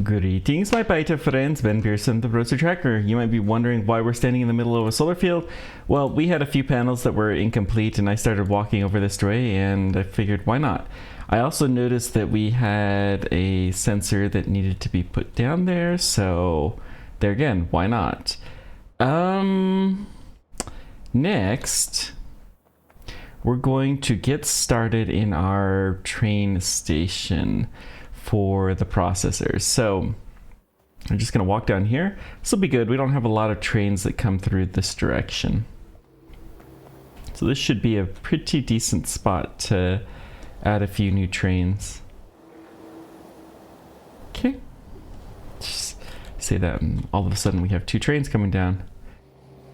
Greetings, my beta friends. Ben Pearson, the Roadster Tracker. You might be wondering why we're standing in the middle of a solar field. Well, we had a few panels that were incomplete, and I started walking over this way, and I figured, why not? I also noticed that we had a sensor that needed to be put down there, so there again, why not? Next, we're going to get started in our train station for the processors. So I'm just going to walk down here. This will be good. We don't have a lot of trains that come through this direction. So this should be a pretty decent spot to add a few new trains. Okay. Just say that and all of a sudden we have two trains coming down.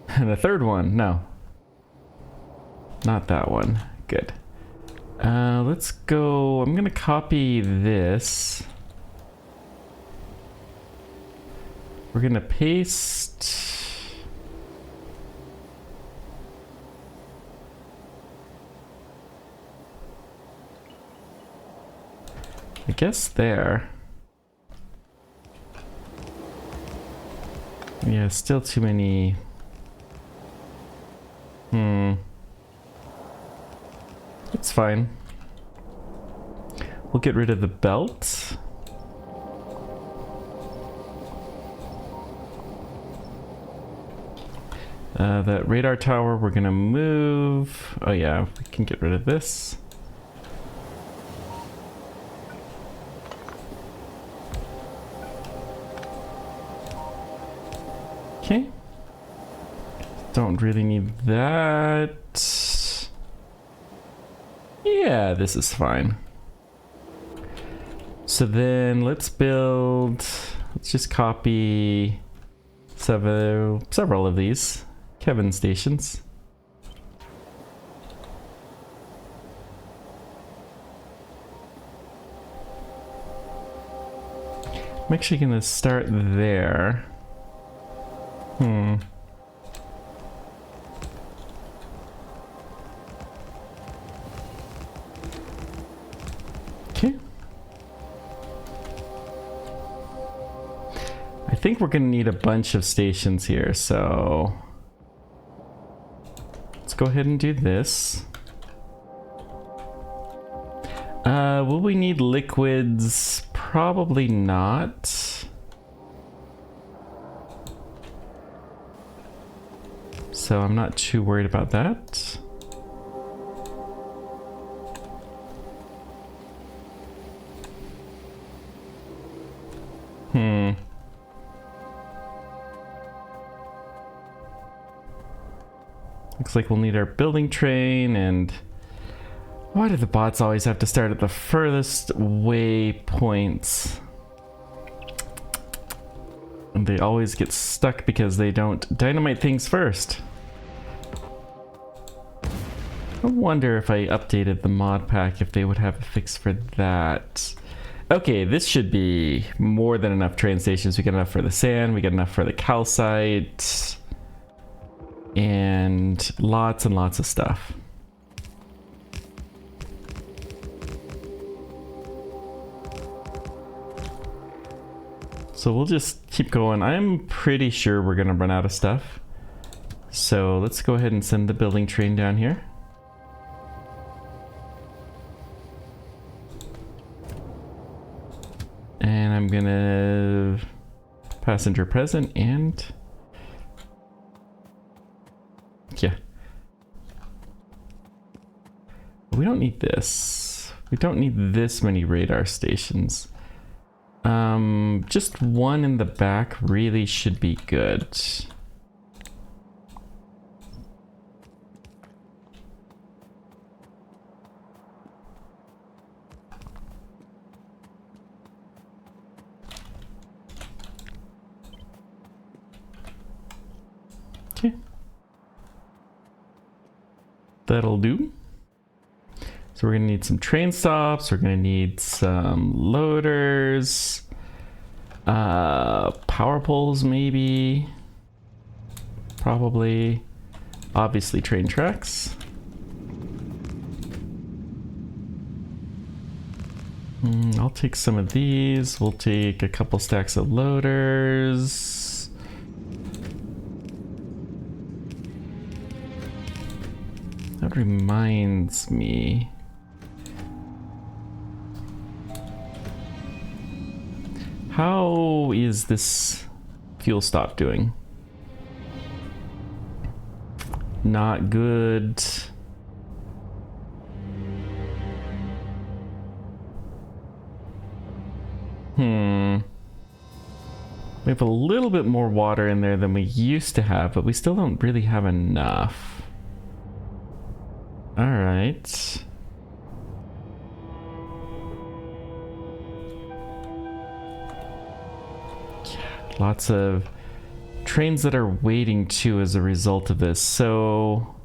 And a third one. No. Not that one. Good. Let's go. I'm gonna copy this. We're gonna paste. I guess there. Yeah, still too many. It's fine. We'll get rid of the belt. That radar tower we're gonna move. Oh yeah, we can get rid of this. Okay. Don't really need that. Yeah, this is fine. So then let's just copy several of these Kevin stations. I'm actually gonna start there. Okay. I think we're gonna need a bunch of stations here, so let's go ahead and do this. Will we need liquids? Probably not. So I'm not too worried about that. Looks like we'll need our building train, and why do the bots always have to start at the furthest waypoints? And they always get stuck because they don't dynamite things first. I wonder if I updated the mod pack if they would have a fix for that. Okay, this should be more than enough train stations. We got enough for the sand, we got enough for the calcite, and lots of stuff. So we'll just keep going. I'm pretty sure we're gonna run out of stuff. So let's go ahead and send the building train down here. And I'm gonna passenger present and yeah. We don't need this. We don't need this many radar stations. Just one in the back really should be good. Okay. That'll do. So we're gonna need some train stops, we're gonna need some loaders, power poles maybe, probably, obviously train tracks. I'll take some of these. We'll take a couple stacks of loaders. That reminds me. How is this fuel stop doing? Not good. We have a little bit more water in there than we used to have, but we still don't really have enough. All right. Yeah, lots of trains that are waiting too as a result of this. So,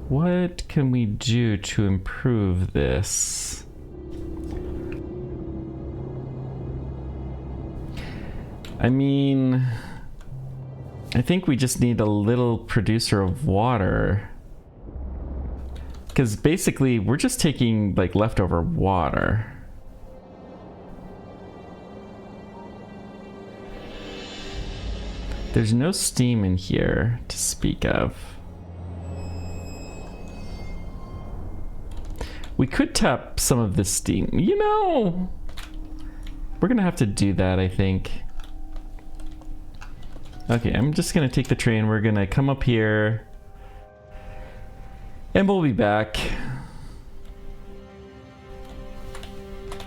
what can we do to improve this? I mean, I think we just need a little producer of water. Because basically, we're just taking like leftover water. There's no steam in here to speak of. We could tap some of this steam. You know, we're gonna have to do that, I think. Okay, I'm just gonna take the train. We're gonna come up here. And we'll be back.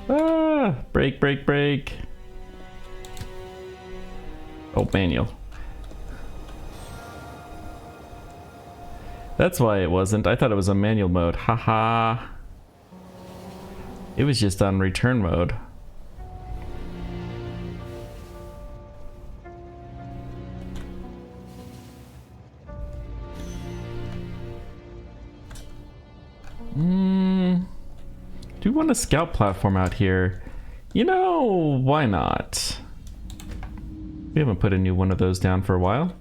Ah, brake, brake, brake. Oh, manual. That's why it wasn't. I thought it was a manual mode. Haha. It was just on return mode. Do we want a scout platform out here? You know, why not? We haven't put a new one of those down for a while.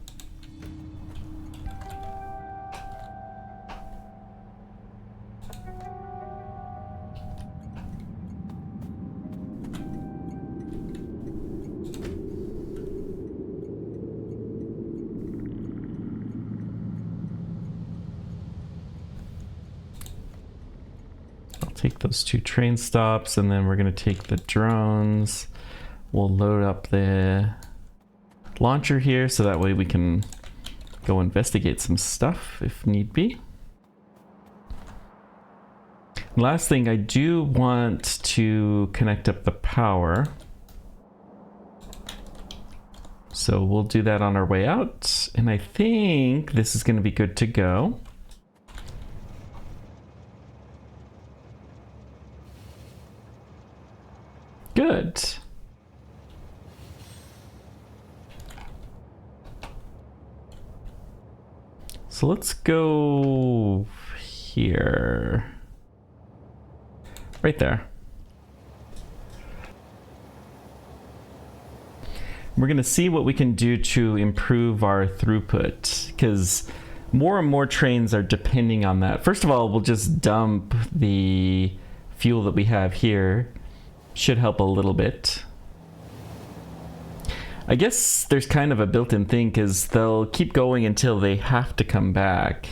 Take those 2 train stops, and then we're going to take the drones. We'll load up the launcher here so that way we can go investigate some stuff if need be. Last thing, I do want to connect up the power. So we'll do that on our way out, and I think this is going to be good to go. Good. So let's go here. Right there. We're going to see what we can do to improve our throughput, because more and more trains are depending on that. First of all, we'll just dump the fuel that we have here. Should help a little bit. I guess there's kind of a built-in thing, because they'll keep going until they have to come back.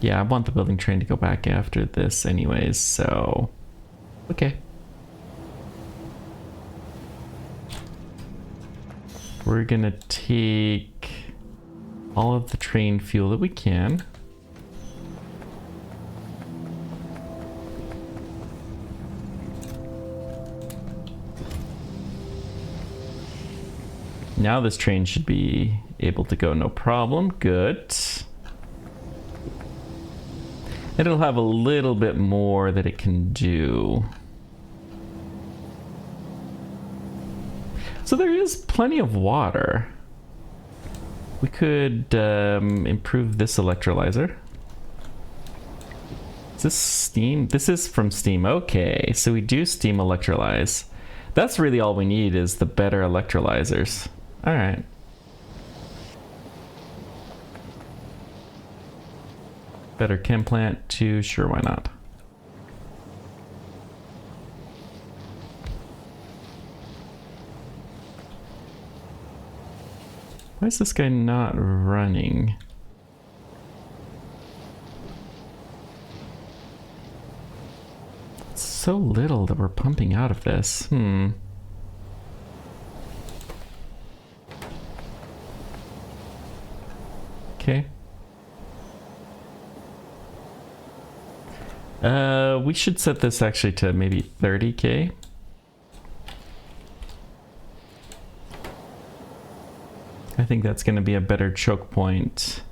Yeah, I want the building train to go back after this anyways, so... Okay. We're gonna take all of the train fuel that we can. Now this train should be able to go no problem. Good. And it'll have a little bit more that it can do. So there is plenty of water. We could improve this electrolyzer. Is this steam? This is from steam. Okay, so we do steam electrolyze. That's really all we need is the better electrolyzers. All right. Better chem plant too, sure, why not? Why is this guy not running? It's so little that we're pumping out of this. Okay. We should set this actually to maybe 30K. I think that's going to be a better choke point.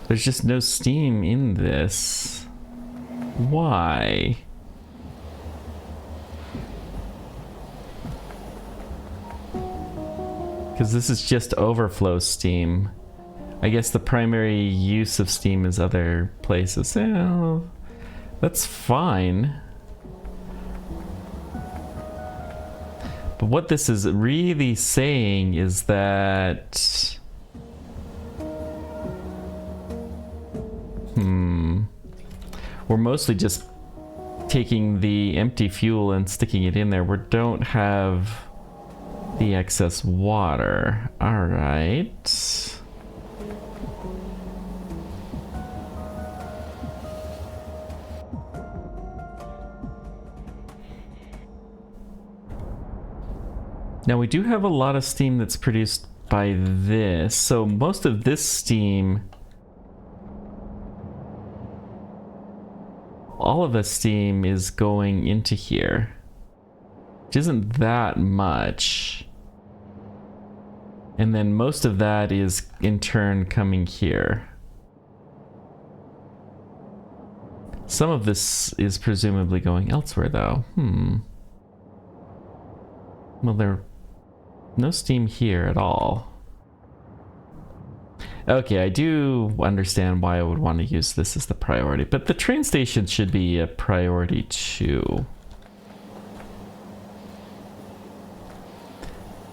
There's just no steam in this. Why? Because this is just overflow steam. I guess the primary use of steam is other places. Well, that's fine. But what this is really saying is that... we're mostly just taking the empty fuel and sticking it in there. We don't have the excess water. All right. Now we do have a lot of steam that's produced by this, so most of this steam, all of the steam is going into here, which isn't that much. And then most of that is in turn coming here. Some of this is presumably going elsewhere though. Well, there's no steam here at all. Okay, I do understand why I would want to use this as the priority, but the train station should be a priority too.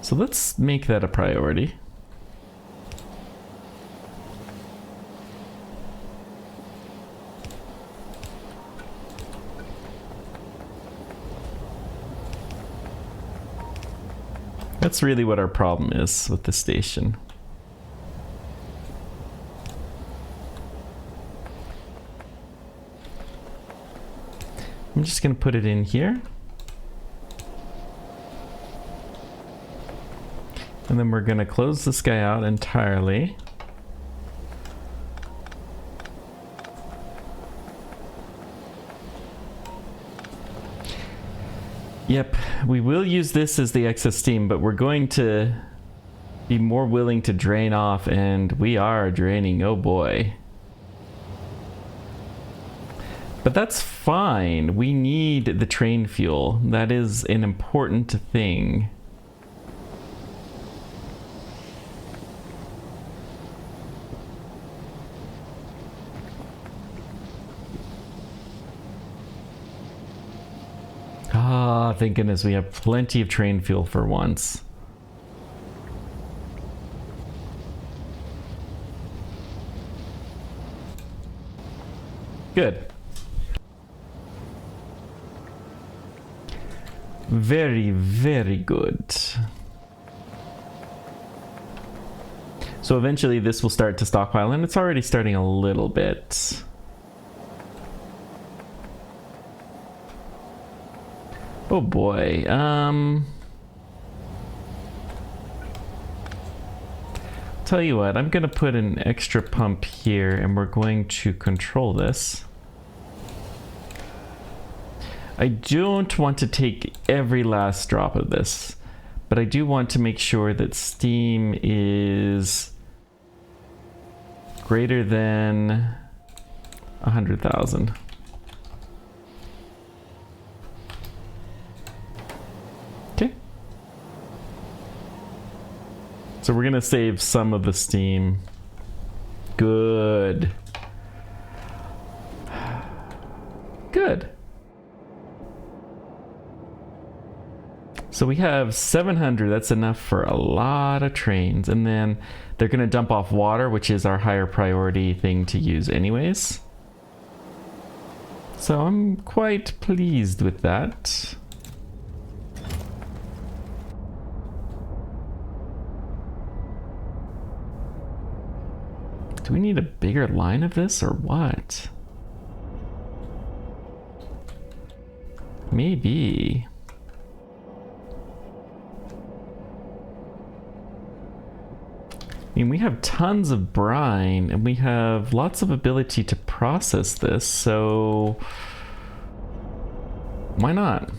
So let's make that a priority. That's really what our problem is with the station. I'm just going to put it in here. And then we're going to close this guy out entirely. Yep, we will use this as the excess steam, but we're going to be more willing to drain off, and we are draining, oh boy. But that's fine. We need the train fuel. That is an important thing. Ah, thank goodness we have plenty of train fuel for once. Good. Very, very good. So eventually this will start to stockpile, and it's already starting a little bit. Oh boy, tell you what, I'm gonna put an extra pump here and we're going to control this. I don't want to take every last drop of this, but I do want to make sure that steam is greater than 100,000. Okay. So we're gonna save some of the steam. Good. So we have 700. That's enough for a lot of trains. And then they're going to dump off water, which is our higher priority thing to use anyways. So I'm quite pleased with that. Do we need a bigger line of this or what? Maybe. I mean, we have tons of brine and we have lots of ability to process this, so why not?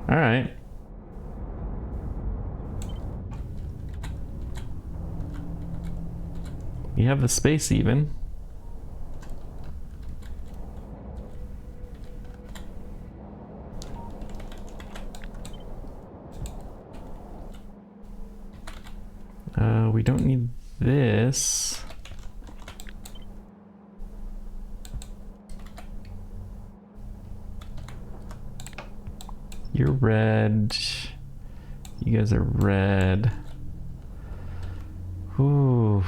All right. We have the space even. We don't need this. You're red. You guys are red. Ooh.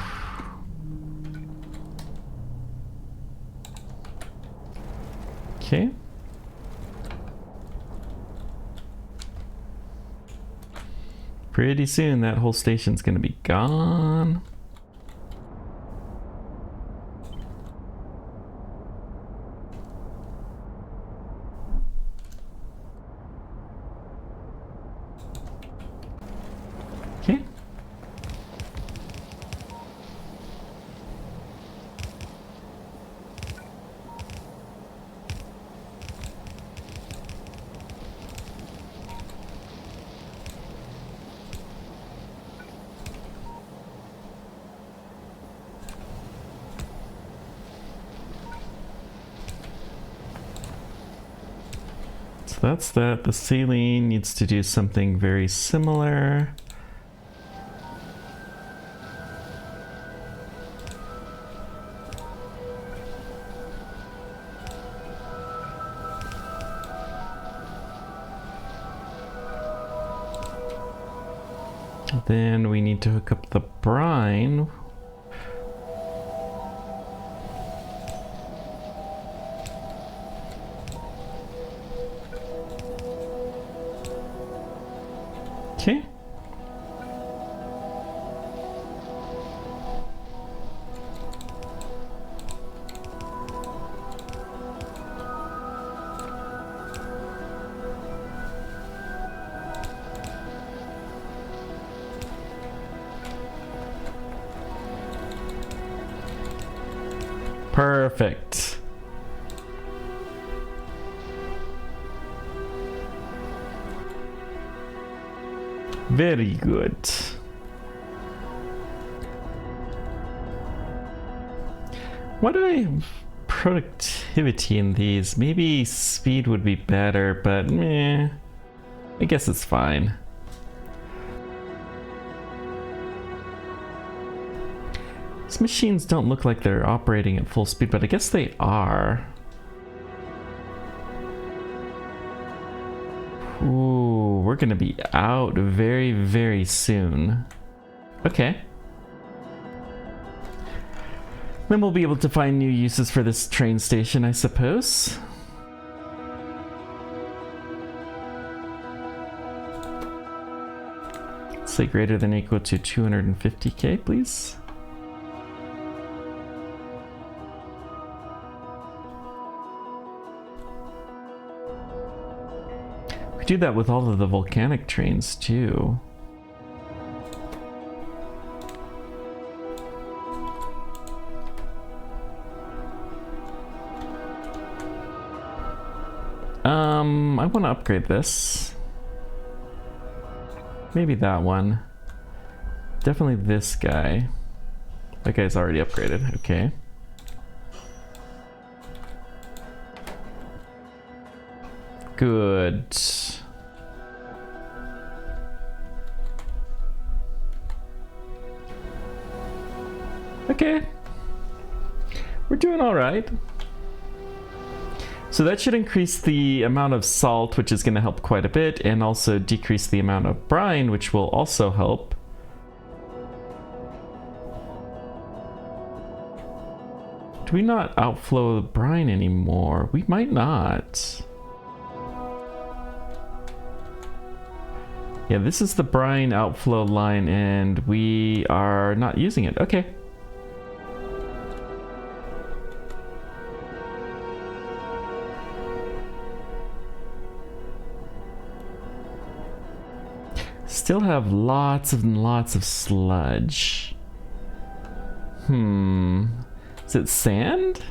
Okay. Pretty soon that whole station's gonna be gone. Okay. So that's that. The saline needs to do something very similar. Then we need to hook up the brine. Okay. Perfect. Very good. Why do I have productivity in these? Maybe speed would be better, but meh. I guess it's fine. These machines don't look like they're operating at full speed, but I guess they are. Ooh, we're gonna be out very, very soon. Okay. Then we'll be able to find new uses for this train station, I suppose. Say greater than or equal to 250k, please. We do that with all of the volcanic trains too. I want to upgrade this. Maybe that one. Definitely this guy. That guy's already upgraded. Okay. Good. Okay. We're doing all right. So that should increase the amount of salt, which is going to help quite a bit, and also decrease the amount of brine, which will also help. Do we not outflow the brine anymore? We might not. Yeah, this is the brine outflow line, and we are not using it. Okay. Still have lots and lots of sludge. Is it sand?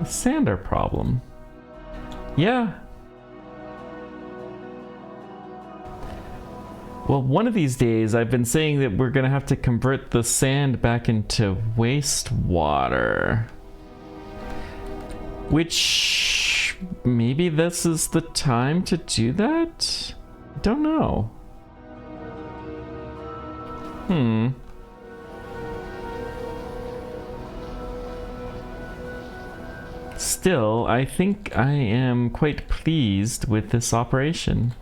Is sand our problem? Yeah. Well, one of these days I've been saying that we're gonna have to convert the sand back into wastewater. Which maybe this is the time to do that? I don't know. Still, I think I am quite pleased with this operation.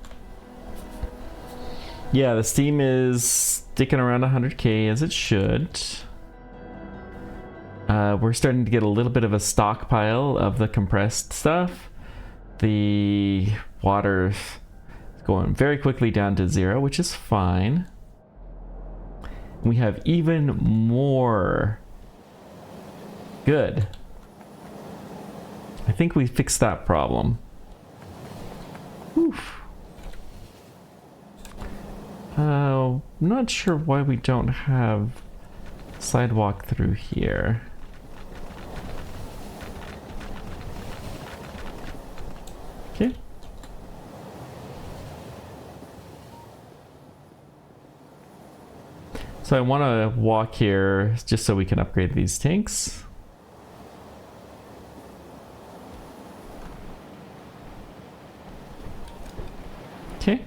Yeah, the steam is sticking around 100k as it should. We're starting to get a little bit of a stockpile of the compressed stuff. The water is going very quickly down to 0, which is fine. We have even more. Good. I think we fixed that problem. Oof. Not sure why we don't have sidewalk through here. Okay. So I want to walk here just so we can upgrade these tanks. Okay.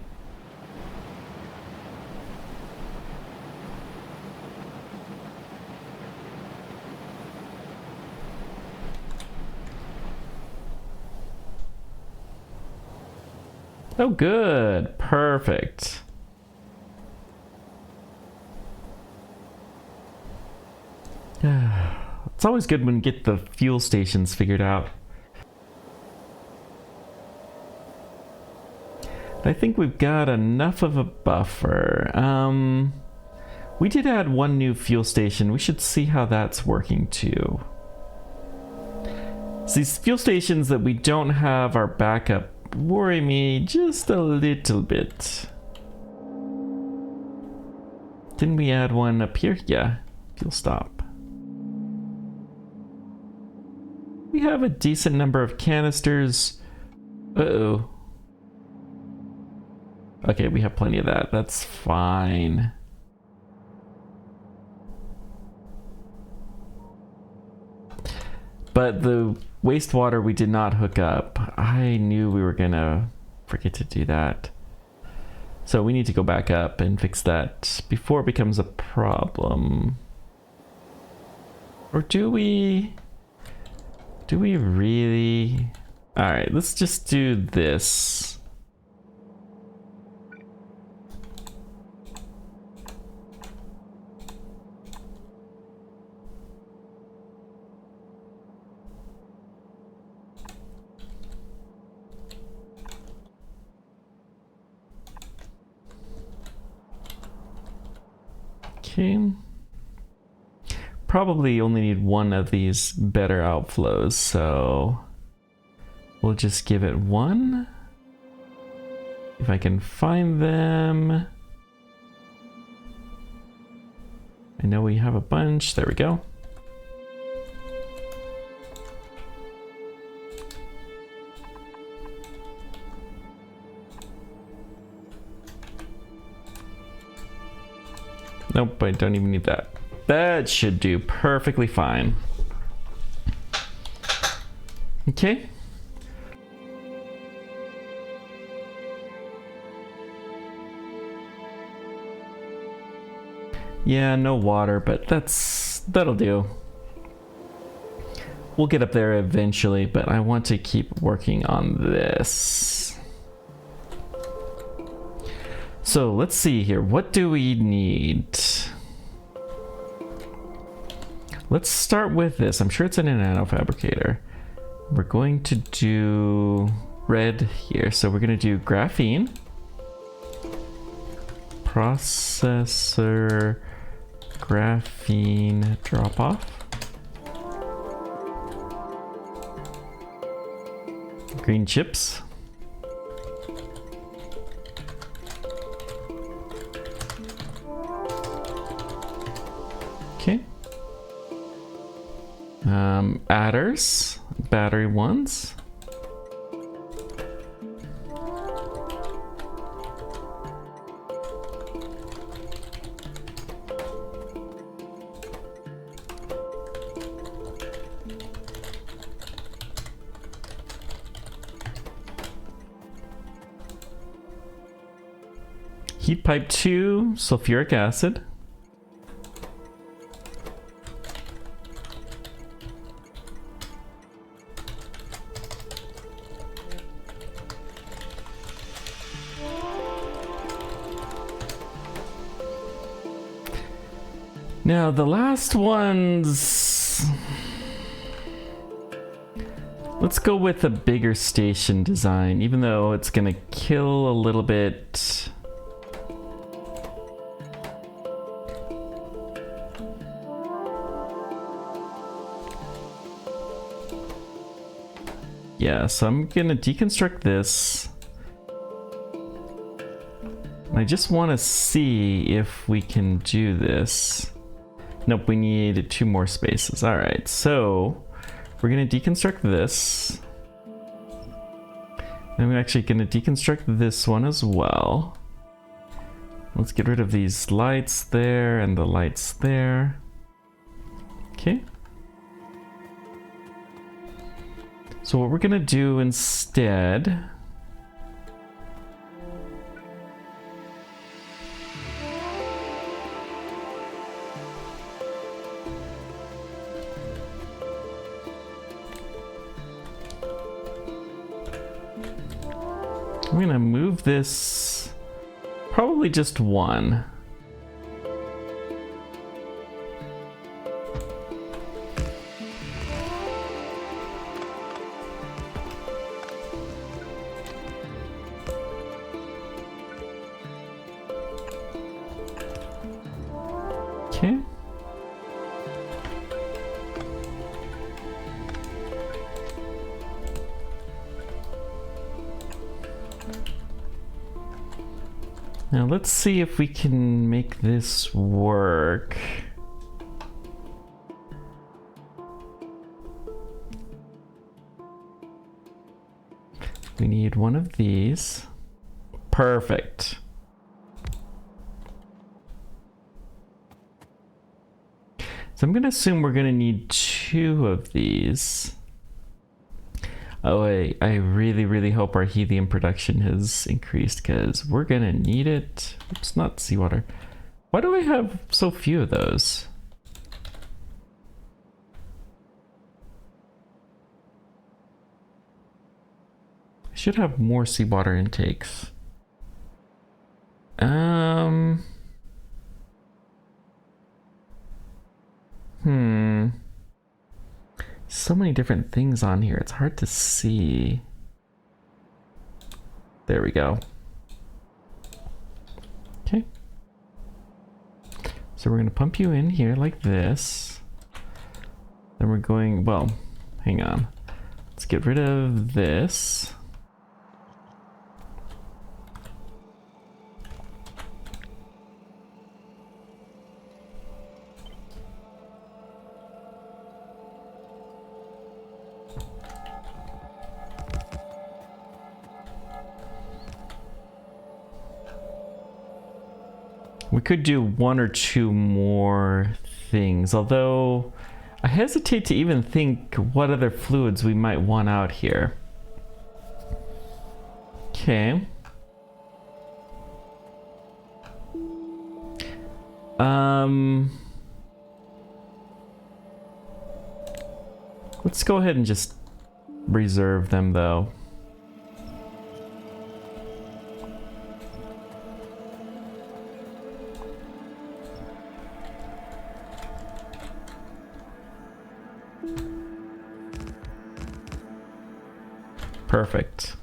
Oh, good. Perfect. It's always good when you get the fuel stations figured out. I think we've got enough of a buffer. We did add one new fuel station. We should see how that's working too. So these fuel stations that we don't have our backup worry me just a little bit. Didn't we add one up here? Yeah, fuel stop. We have a decent number of canisters. Uh-oh. Okay, we have plenty of that. That's fine. But the wastewater we did not hook up. I knew we were gonna forget to do that. So we need to go back up and fix that before it becomes a problem. Or do we? Do we really? All right, let's just do this. Okay. Probably only need one of these better outflows, so we'll just give it one. If I can find them. I know we have a bunch. There we go. Nope, I don't even need that. That should do perfectly fine. Okay. Yeah, no water, but that'll do. We'll get up there eventually, but I want to keep working on this. So let's see here. What do we need? Let's start with this. I'm sure it's in a nanofabricator. We're going to do red here. So we're going to do graphene. Processor graphene drop off. Green chips. Okay. Adders, battery ones. Heat pipe 2, sulfuric acid. Now the last ones, let's go with a bigger station design, even though it's gonna kill a little bit. Yeah, so I'm gonna deconstruct this. I just want to see if we can do this. Nope, we need 2 more spaces. All right, so we're gonna deconstruct this. And I'm actually gonna deconstruct this one as well. Let's get rid of these lights there and the lights there. Okay. So what we're gonna do instead, I'm gonna move this probably just 1. Okay. Now let's see if we can make this work. We need 1 of these. Perfect. So I'm gonna assume we're gonna need 2 of these. Oh, I really hope our helium production has increased because we're gonna need it. Oops, not seawater. Why do I have so few of those? I should have more seawater intakes. So many different things on here. It's hard to see. There we go. Okay. So we're going to pump you in here like this. Then we're going, well, hang on. Let's get rid of this. We could do 1 or 2 more things, although I hesitate to even think what other fluids we might want out here. Okay. Let's go ahead and just reserve them though. Perfect.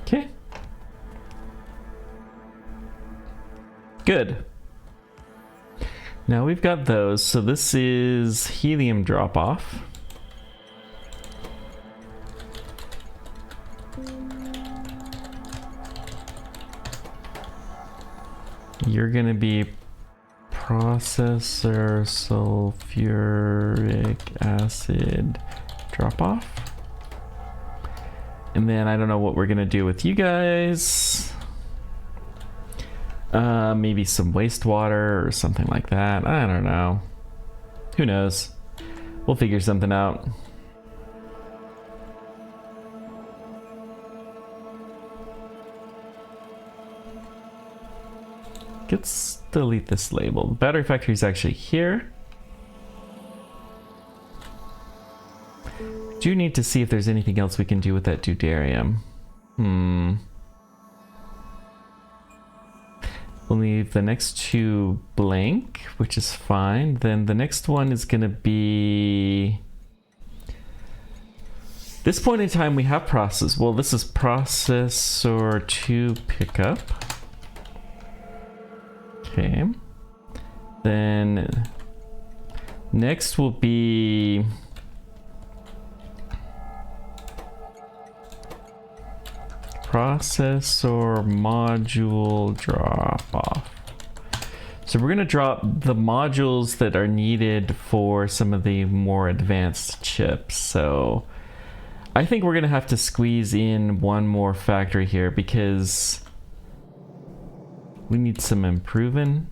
Okay. Good. Now we've got those. So this is helium drop off. You're gonna be processor sulfuric acid drop off. And then I don't know what we're gonna do with you guys. Maybe some wastewater or something like that. I don't know. Who knows? We'll figure something out. Let's delete this label. The battery factory is actually here. Do need to see if there's anything else we can do with that deuterium. We'll leave the next two blank, which is fine. Then the next one is gonna be... This point in time we have process. Well, this is processor 2 pickup. Okay. Then next will be processor module drop off. So we're going to drop the modules that are needed for some of the more advanced chips. So I think we're going to have to squeeze in one more factory here because we need some improving.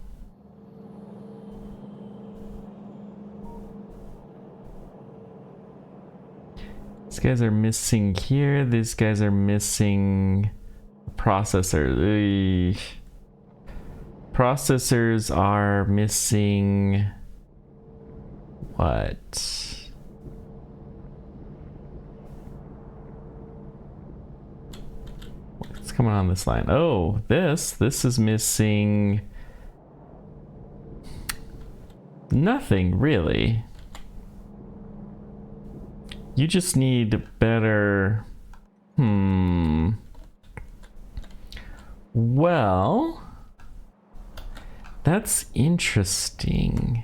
These guys are missing here. These guys are missing processors. Processors are missing what? What's coming on this line? Oh, this is missing nothing really. You just need better. Well, that's interesting.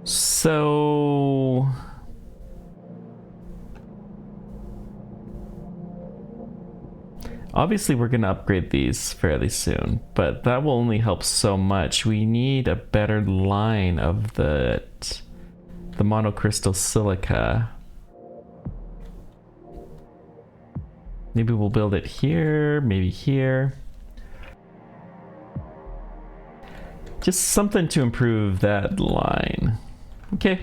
So obviously we're going to upgrade these fairly soon, but that will only help so much. We need a better line of the monocrystal silica. Maybe we'll build it here, maybe here. Just something to improve that line. Okay,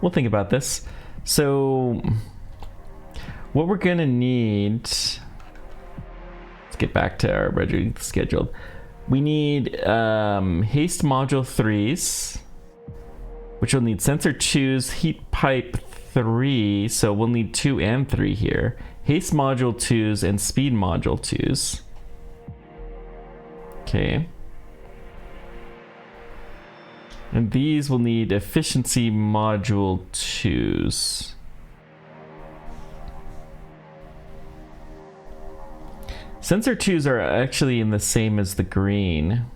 we'll think about this. So what we're gonna need, let's get back to our regularly scheduled. We need haste module 3s, which will need sensor 2s, heat pipe 3, so we'll need 2 and 3 here. Haste module 2s and speed module 2s. Okay. And these will need efficiency module 2s. Sensor 2s are actually in the same as the green.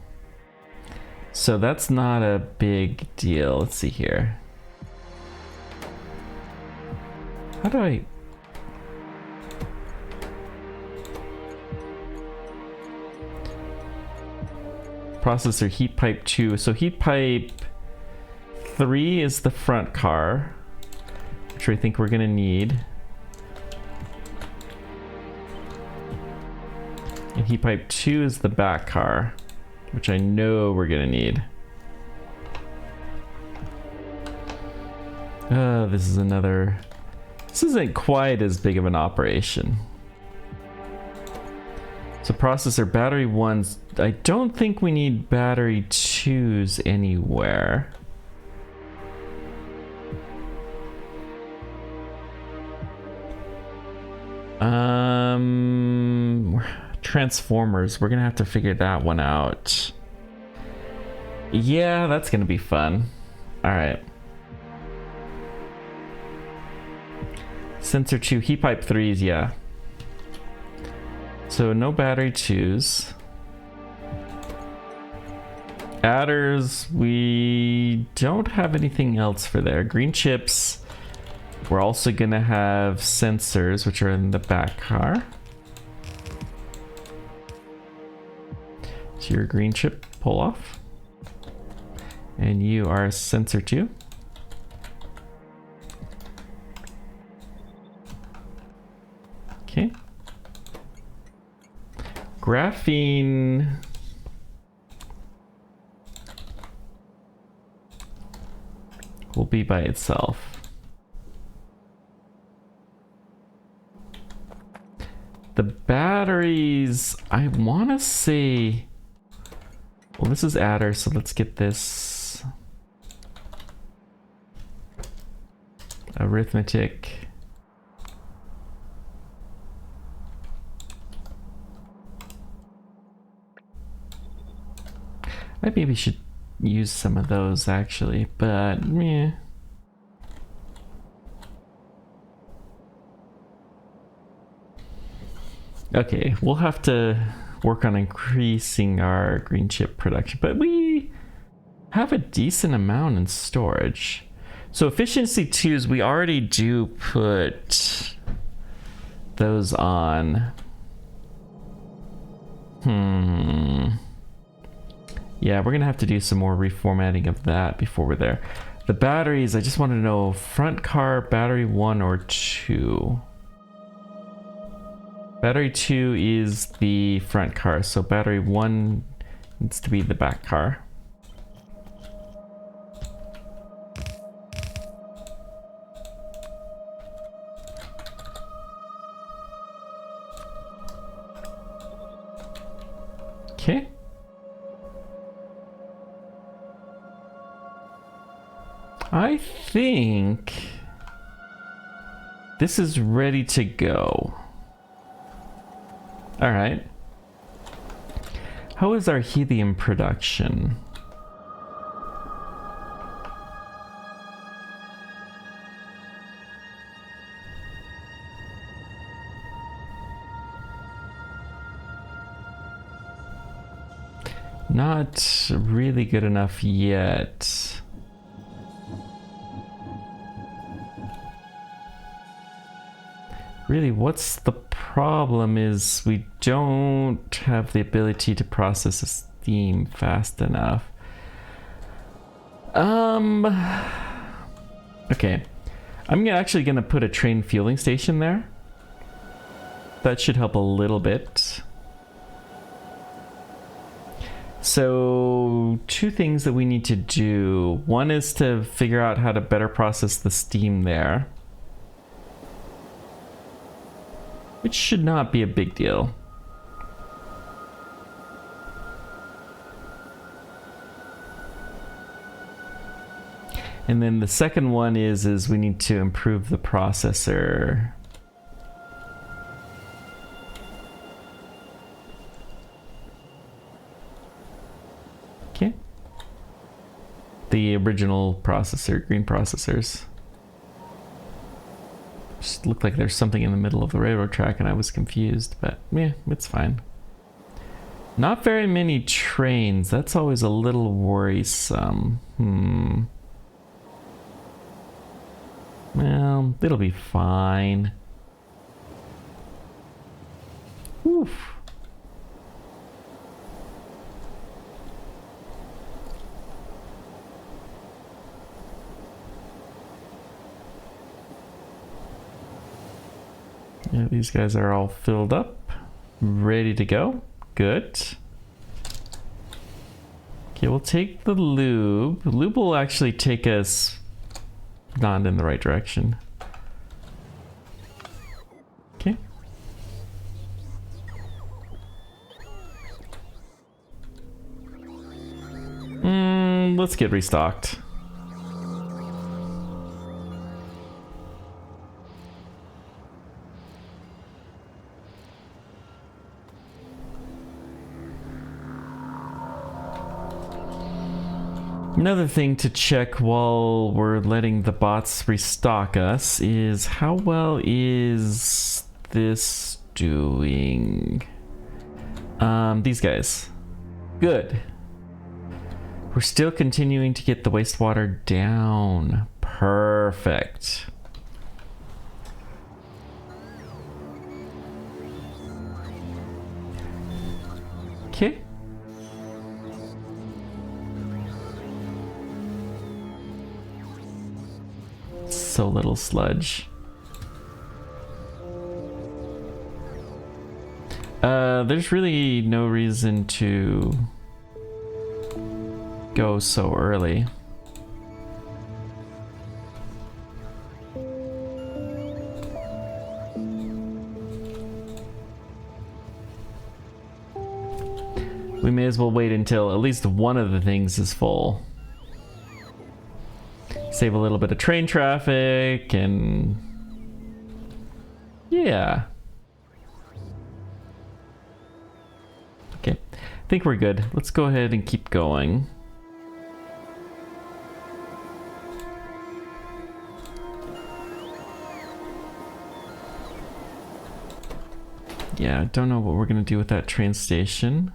So that's not a big deal. Let's see here. How do I... Processor heat pipe 2. So heat pipe 3 is the front car, which I think we're gonna need. And heat pipe 2 is the back car, which I know we're gonna need. This is another This isn't quite as big of an operation. So processor battery 1s, I don't think we need battery 2s anywhere. Transformers, we're gonna have to figure that one out. Yeah, that's gonna be fun. All right. Sensor 2, heat pipe 3s, yeah. So no battery 2s. Adders, we don't have anything else for there. Green chips, we're also gonna have sensors, which are in the back car. So your green chip, pull off. And you are sensor 2. Okay. Graphene. Will be by itself. The batteries, I want to say, well, this is adder, so let's get this arithmetic. I maybe should use some of those actually, but yeah. Okay, we'll have to work on increasing our green chip production, but we have a decent amount in storage. So efficiency 2s, we already do put those on. Yeah, we're gonna have to do some more reformatting of that before we're there. The batteries, I just want to know front car, battery 1 or 2. Battery 2 is the front car, so battery 1 needs to be the back car. Okay. I think this is ready to go. All right. How is our helium production? Not really good enough yet. Really, what's the problem is we don't have the ability to process the steam fast enough. Okay. I'm actually gonna put a train fueling station there. That should help a little bit. So, two things that we need to do. One is to figure out how to better process the steam there, which should not be a big deal. And then the second one is we need to improve the processor. Okay. The original processor, green processors. Just looked like there's something in the middle of the railroad track and I was confused, but yeah, it's fine. Not very many trains. That's always a little worrisome. Well, it'll be fine. Oof. Yeah, these guys are all filled up, ready to go. Good. Okay, we'll take the lube. Lube will actually take us not in the right direction. Let's get restocked. Another thing to check while we're letting the bots restock us is how well is this doing? These guys. Good. We're still continuing to get the wastewater down. Perfect. Okay. So little sludge. There's really no reason to go so early. We may as well wait until at least one of the things is full. Save a little bit of train traffic and yeah. Okay, I think we're good. Let's go ahead and keep going. Yeah, I don't know what we're gonna do with that train station.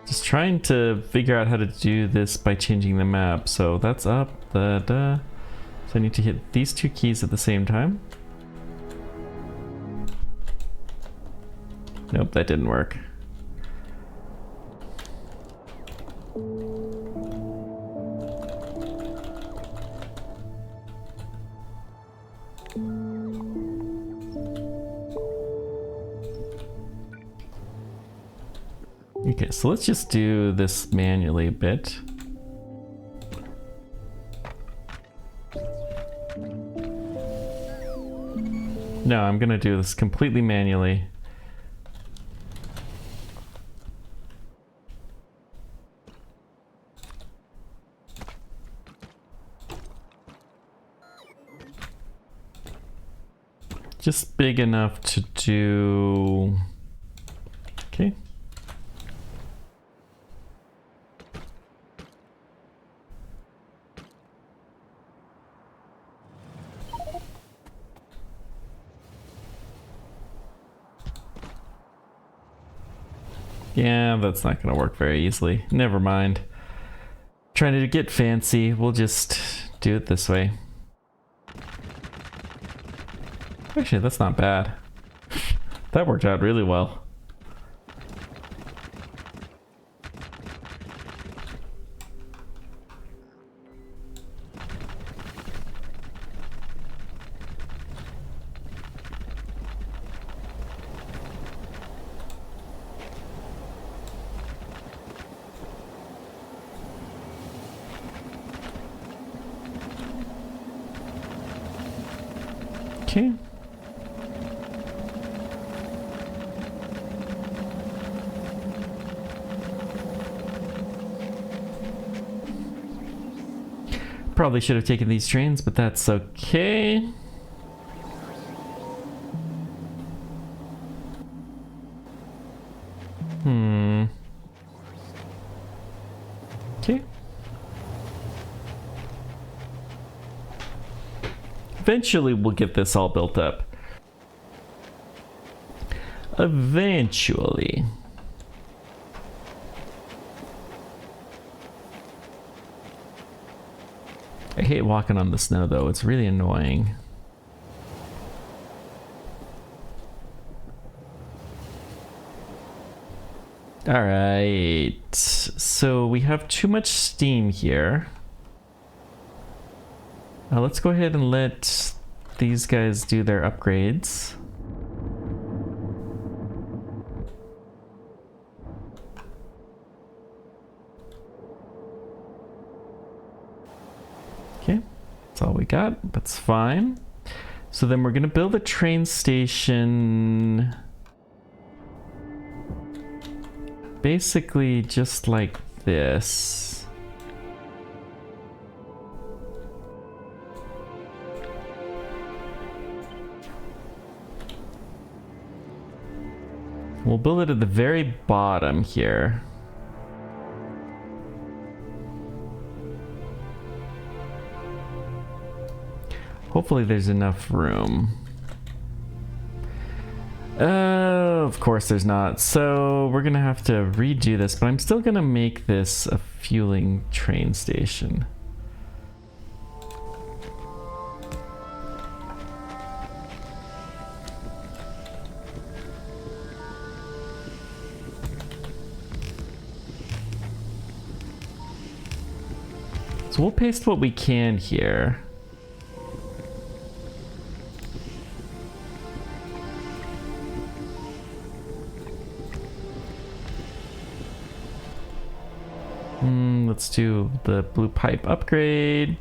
Just trying to figure out how to do this by changing the map. So that's up, so I need to hit these two keys at the same time. Nope, that didn't work. Okay, so let's just do this manually a bit. No, I'm gonna do this completely manually. Just big enough to do... Okay. Yeah, that's not gonna work very easily. Never mind. Trying to get fancy, we'll just do it this way. Actually, that's not bad. That worked out really well. Okay. Probably should have taken these trains, but that's okay. Okay. Eventually we'll get this all built up. Eventually. I hate walking on the snow though, it's really annoying. Alright, so we have too much steam here. Let's go ahead and let these guys do their upgrades. Okay, that's all we got. That's fine. So then we're gonna build a train station basically just like this. We'll build it at the very bottom here. Hopefully there's enough room. Of course there's not. So we're gonna have to redo this, but I'm still gonna make this a fueling train station. So we'll paste what we can here. Let's do the blue pipe upgrade.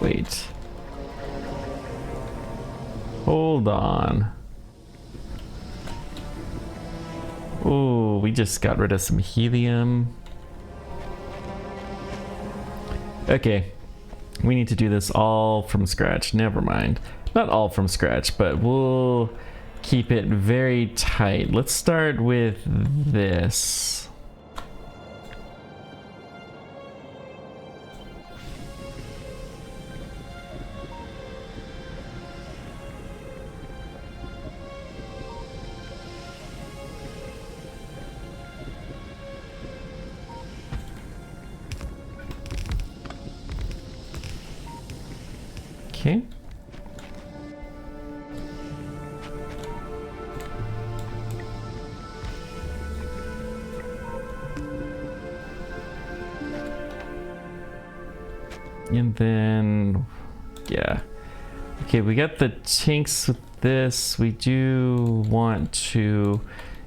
Wait. Hold on. Oh, we just got rid of some helium. Okay. We need to do this all from scratch. Never mind. Not all from scratch, but we'll keep it very tight. Let's start with this. Okay. And then, yeah. Okay, we got the tanks with this. We do want to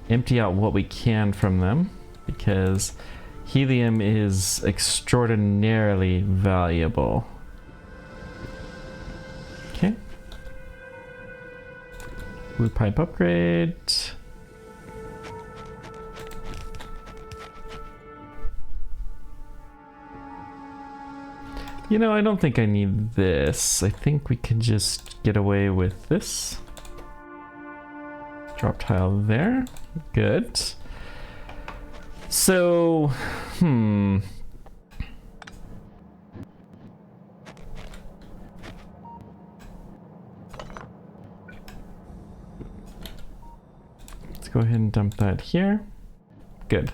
empty out what we can from them because helium is extraordinarily valuable. Okay. Blue pipe upgrade. You know, I don't think I need this. I think we can just get away with this. Drop tile there. Good. So, let's go ahead and dump that here. Good.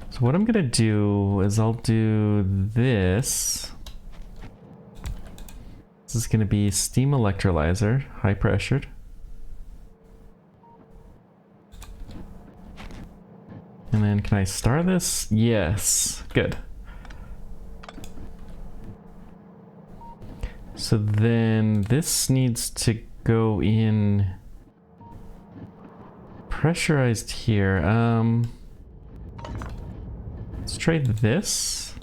So what I'm gonna do is I'll do this. This is gonna be steam electrolyzer, high pressured. And then can I start this? Yes, good. So then this needs to go in pressurized here. Let's try this.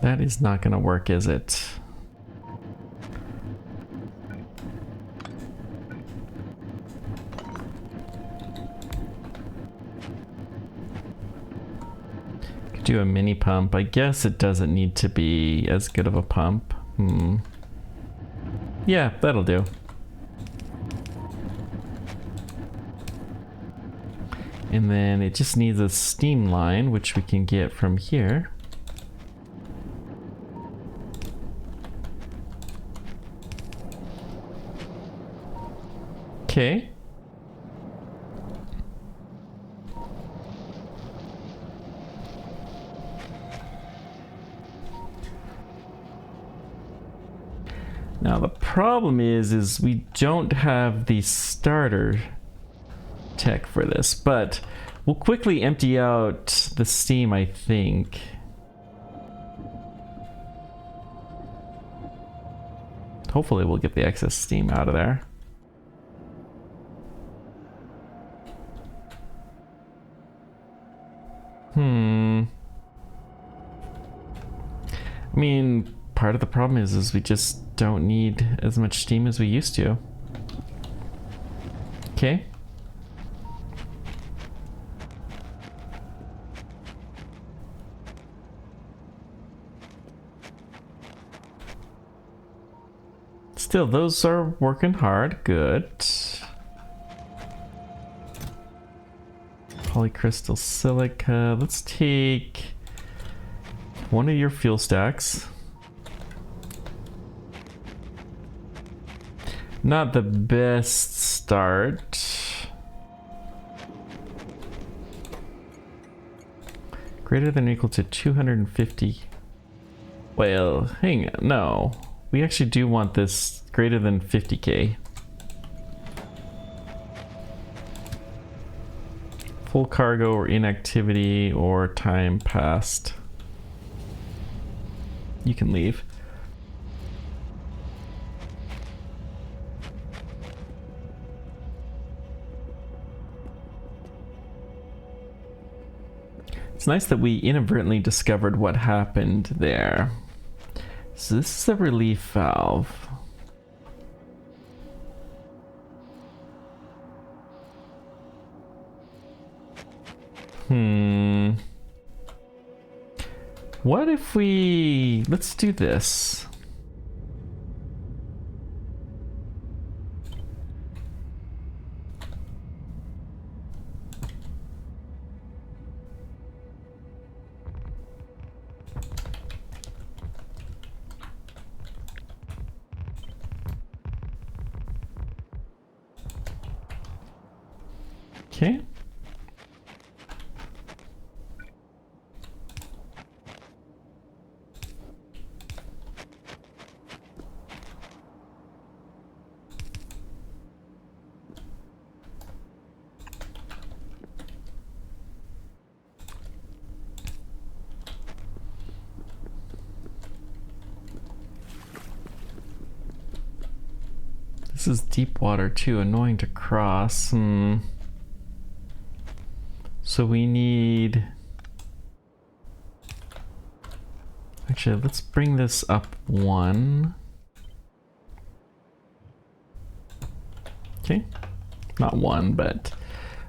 That is not going to work, is it? Do a mini pump. I guess it doesn't need to be as good of a pump. Yeah, that'll do. And then it just needs a steam line, which we can get from here. Okay. Now the problem is we don't have the starter tech for this, but we'll quickly empty out the steam, I think. Hopefully we'll get the excess steam out of there. I mean, part of the problem is we just don't need as much steam as we used to. Okay. Still, those are working hard. Good. Polycrystal silica. Let's take one of your fuel stacks. Not the best start. Greater than or equal to 250. Well, hang on. No. We actually do want this greater than 50k. Full cargo or inactivity or time passed. You can leave. It's nice that we inadvertently discovered what happened there. So this is a relief valve. What if we... Let's do this. Okay. This is deep water too, annoying to cross. So we need... Actually, let's bring this up one. Okay. Not one, but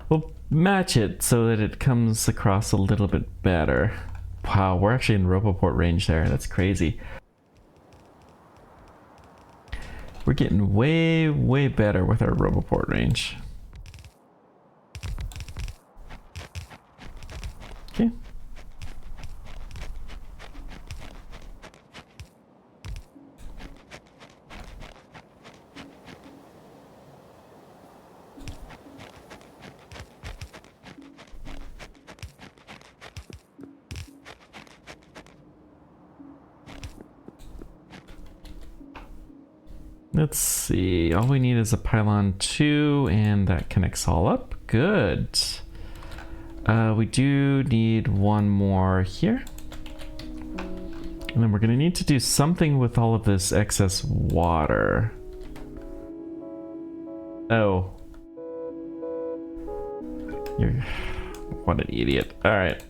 we'll match it so that it comes across a little bit better. Wow, we're actually in Roboport range there. That's crazy. We're getting way, way better with our Roboport range. Okay. Let's see, all we need is a pylon 2 and that connects all up. Good. We do need one more here. And then we're gonna need to do something with all of this excess water. Oh. You're... What an idiot. Alright.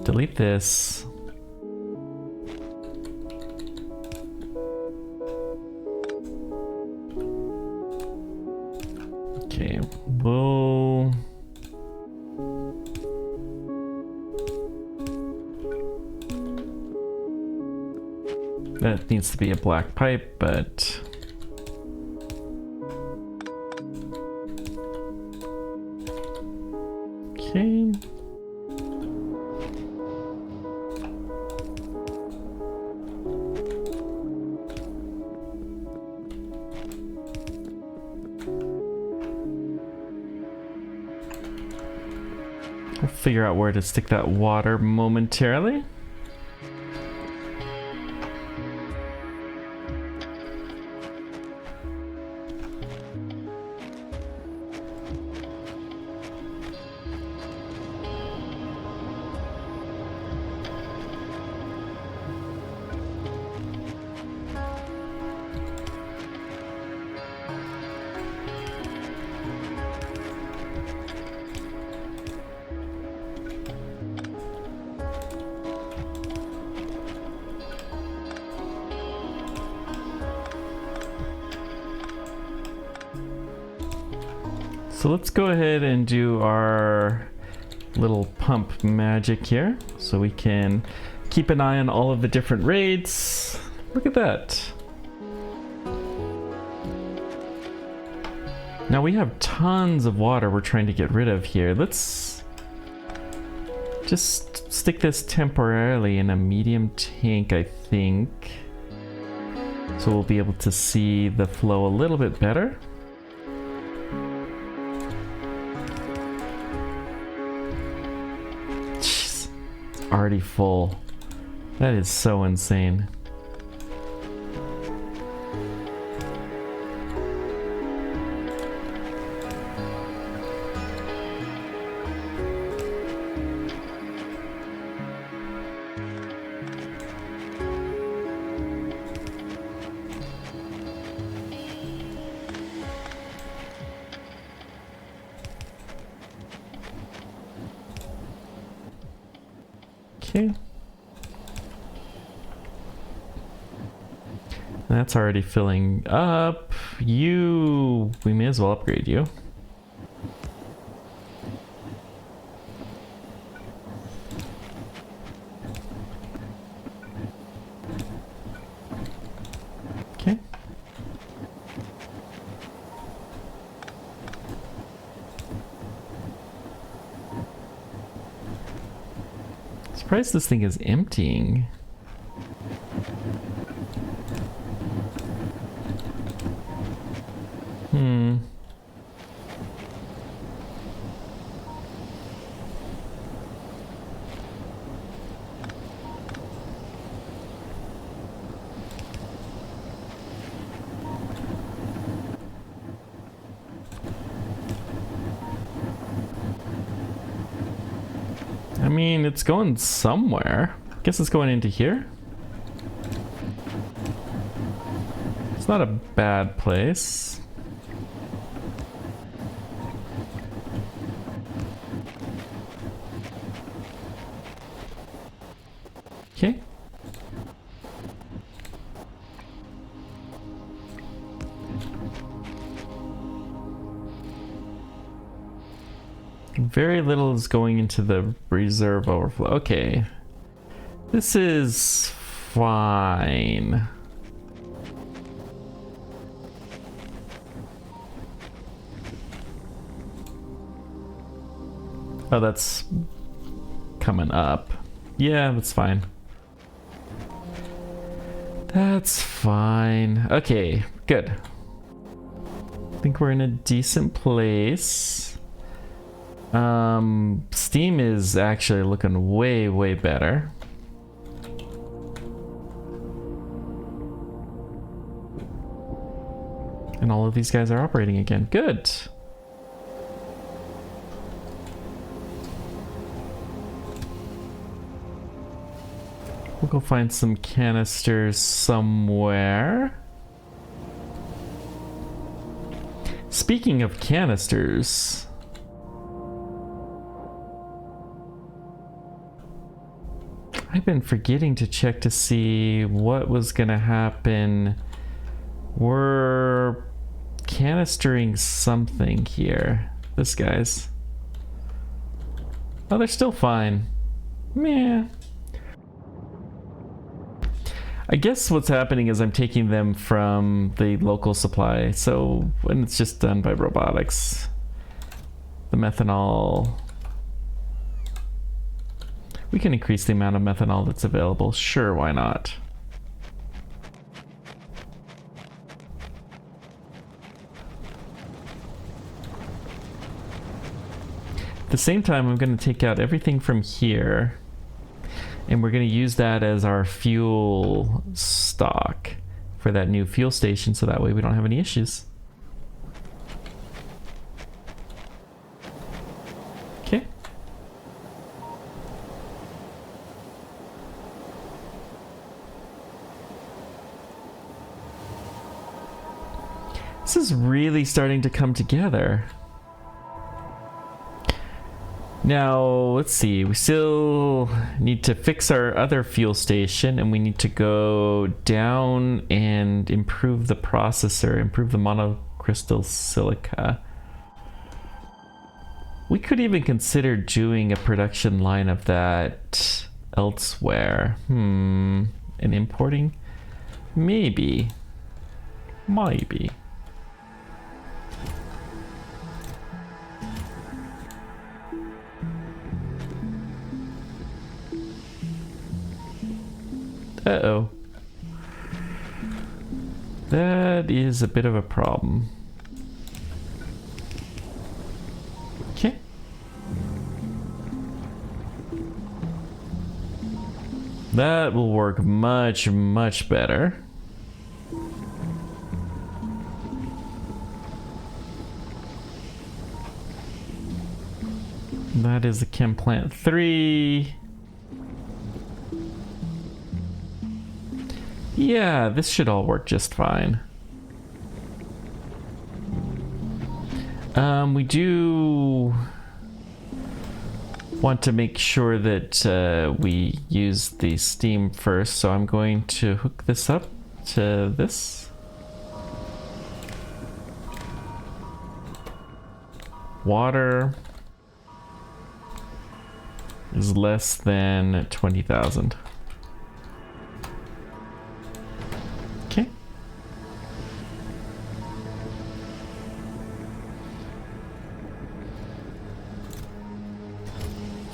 Delete this. Okay, we'll... That needs to be a black pipe, but... Okay. We'll figure out where to stick that water momentarily. So let's go ahead and do our little pump magic here so we can keep an eye on all of the different rates. Look at that. Now we have tons of water we're trying to get rid of here. Let's just stick this temporarily in a medium tank, I think. So we'll be able to see the flow a little bit better. Jeez, it's already full. That is so insane. Okay. That's already filling up. We may as well upgrade you. Okay. Surprised this thing is emptying. I mean, it's going somewhere. Guess it's going into here. It's not a bad place. Okay. Very little is going into the reserve overflow. Okay. This is fine. Oh, that's coming up. Yeah, that's fine. That's fine. Okay, good. I think we're in a decent place. Steam is actually looking way, way better. And all of these guys are operating again. Good. We'll go find some canisters somewhere. Speaking of canisters, I've been forgetting to check to see what was gonna happen. We're canistering something here. This guy's. Oh, they're still fine. Meh. I guess what's happening is I'm taking them from the local supply, so when it's just done by robotics. The methanol. We can increase the amount of methanol that's available. Sure, why not? At the same time, I'm going to take out everything from here, and we're going to use that as our fuel stock for that new fuel station, so that way we don't have any issues. Okay. This is really starting to come together. Now, let's see, we still need to fix our other fuel station, and we need to go down and improve the processor, improve the monocrystal silica. We could even consider doing a production line of that elsewhere. And importing? Maybe. Maybe. Uh-oh. That is a bit of a problem. Okay. That will work much, much better. That is a chem plant 3. Yeah, this should all work just fine. We do want to make sure that we use the steam first, so I'm going to hook this up to this. Water is less than 20,000. Okay.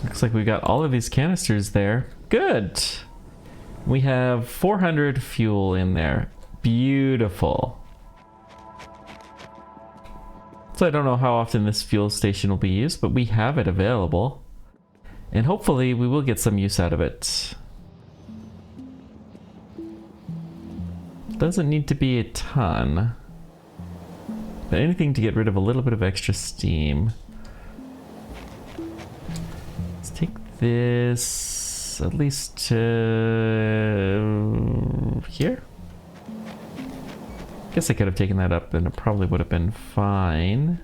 Looks like we got all of these canisters there. Good. We have 400 fuel in there. Beautiful. So I don't know how often this fuel station will be used, but we have it available. And hopefully we will get some use out of it. Doesn't need to be a ton, but anything to get rid of a little bit of extra steam. Let's take this at least to here. Guess I could have taken that up and it probably would have been fine.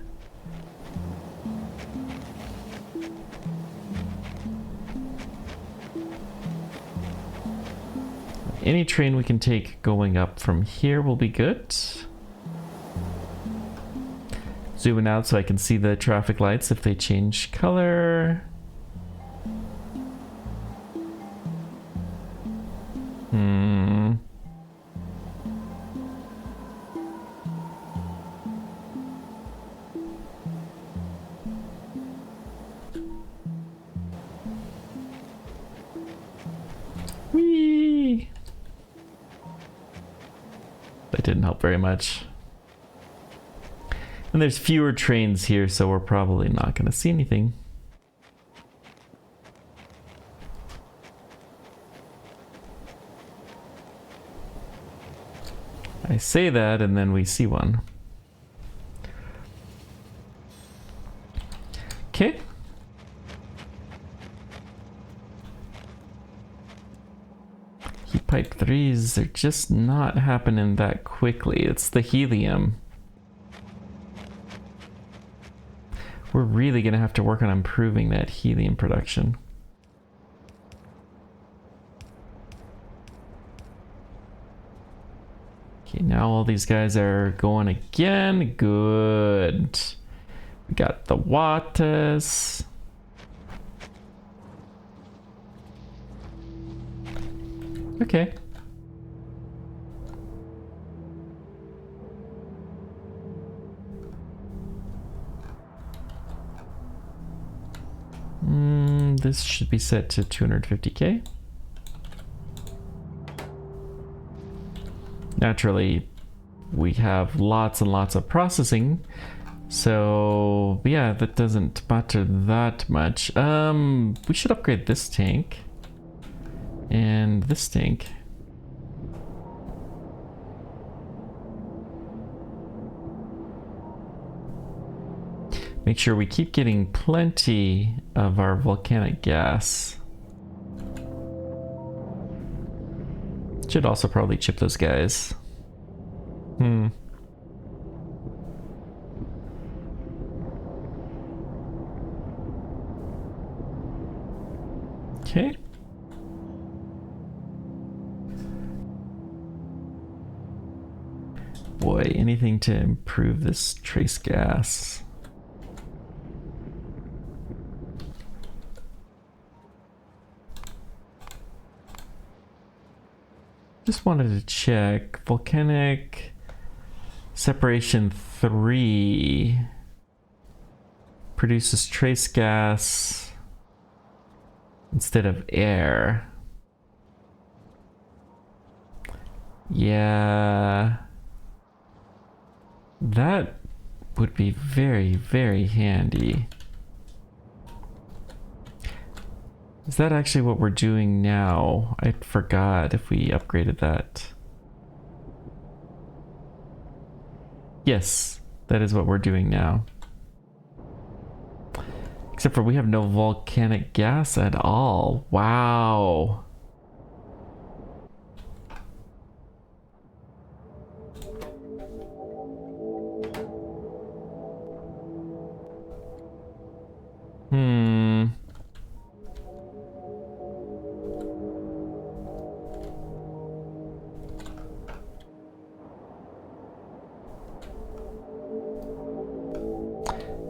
Any train we can take going up from here will be good. Zooming out so I can see the traffic lights if they change color. Whee! That didn't help very much. And there's fewer trains here, so we're probably not going to see anything. I say that and then we see one. Okay. Heat pipe 3s, they're just not happening that quickly. It's the helium. We're really going to have to work on improving that helium production. Okay, now all these guys are going again. Good. We got the waters. Okay. This should be set to 250k. Naturally, we have lots and lots of processing, so yeah, that doesn't matter that much. We should upgrade this tank and this tank. Make sure we keep getting plenty of our volcanic gas. Should also probably chip those guys. Okay. Boy, anything to improve this trace gas. Just wanted to check. Volcanic separation 3 produces trace gas instead of air. Yeah. That would be very, very handy. Is that actually what we're doing now? I forgot if we upgraded that. Yes, that is what we're doing now. Except for we have no volcanic gas at all. Wow.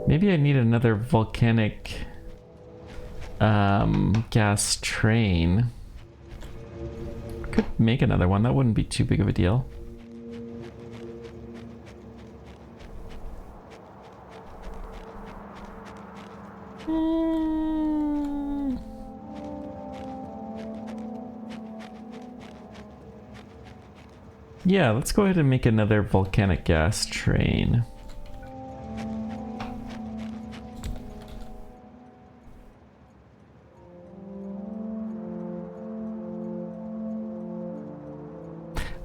Maybe I need another volcanic gas train. Could make another one, that wouldn't be too big of a deal. Yeah, let's go ahead and make another volcanic gas train.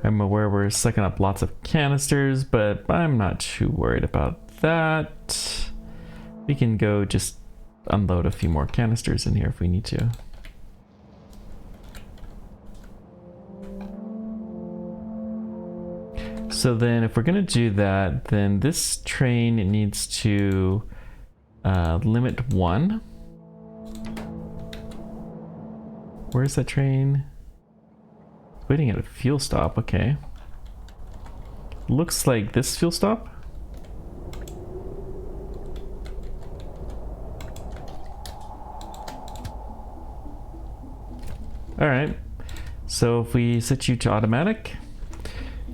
I'm aware we're sucking up lots of canisters, but I'm not too worried about that. We can go just unload a few more canisters in here if we need to. So then if we're gonna do that, then this train needs to limit 1. Where's that train? Waiting at a fuel stop, okay. Looks like this fuel stop. Alright, so if we set you to automatic,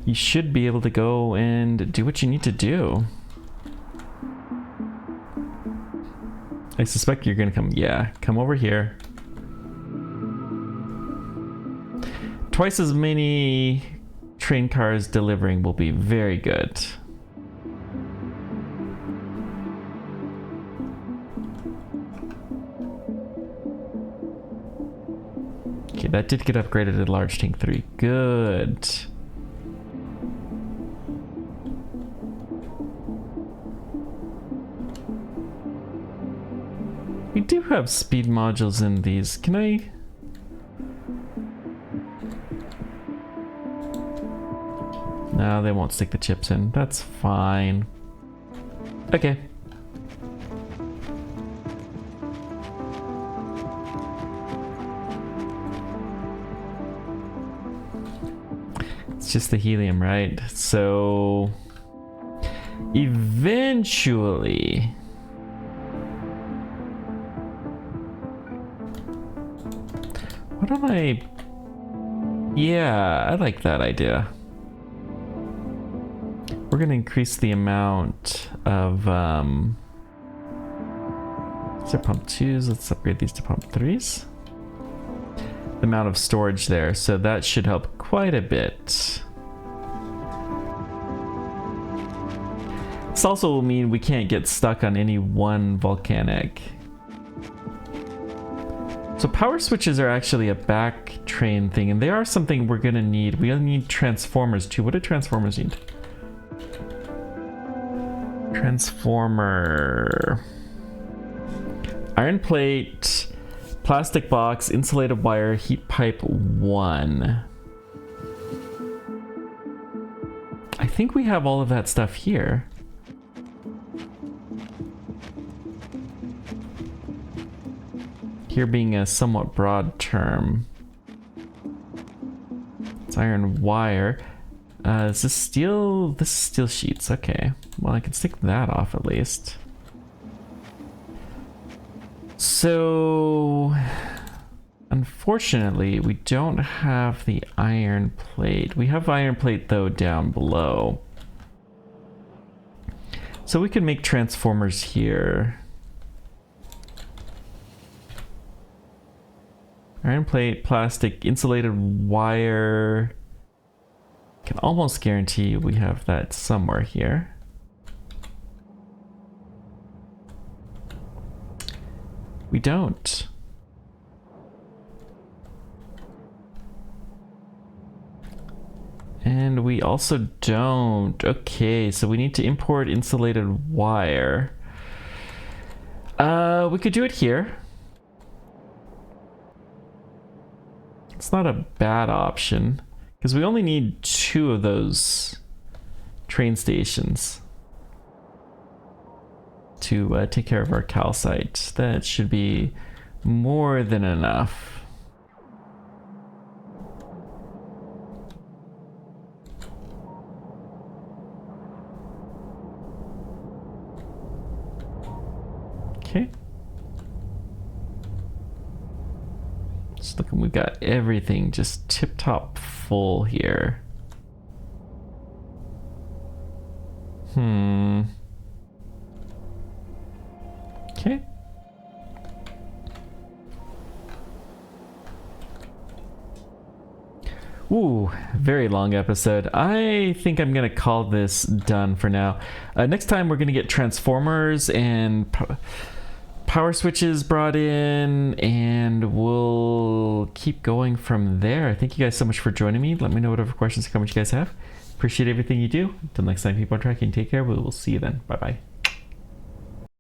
you should be able to go and do what you need to do. I suspect you're gonna come, yeah, come over here. Twice as many train cars delivering will be very good. Okay, that did get upgraded to large tank 3. Good. We do have speed modules in these. Can I... No, they won't stick the chips in. That's fine. Okay. It's just the helium, right? So... eventually... What am I... Yeah, I like that idea. We're going to increase the amount of... these are pump 2s. Let's upgrade these to pump 3s. The amount of storage there. So that should help quite a bit. This also will mean we can't get stuck on any one volcanic. So power switches are actually a back train thing, and they are something we're gonna need. We need transformers too. What do transformers need? Transformer. Iron plate, plastic box, insulated wire, heat pipe 1. I think we have all of that stuff here. Here being a somewhat broad term. It's iron wire. Is this steel? This is steel sheets. Okay. Well, I can stick that off at least. So Unfortunately, we don't have the iron plate. We have iron plate, though, down below. So we can make transformers here. Iron plate, plastic, insulated wire. Can almost guarantee we have that somewhere here. We don't. And we also don't. Okay, so we need to import insulated wire. We could do it here. It's not a bad option, because we only need 2 of those train stations to take care of our calcite. That should be more than enough. Okay. Just looking, we've got everything just tip-top full here. Okay. Ooh, very long episode. I think I'm gonna call this done for now. Next time we're gonna get transformers and power switches brought in, and we'll keep going from there. Thank you guys so much for joining me. Let me know whatever questions or comments you guys have. Appreciate everything you do. Until next time, keep on tracking. Take care. We will see you then. Bye bye.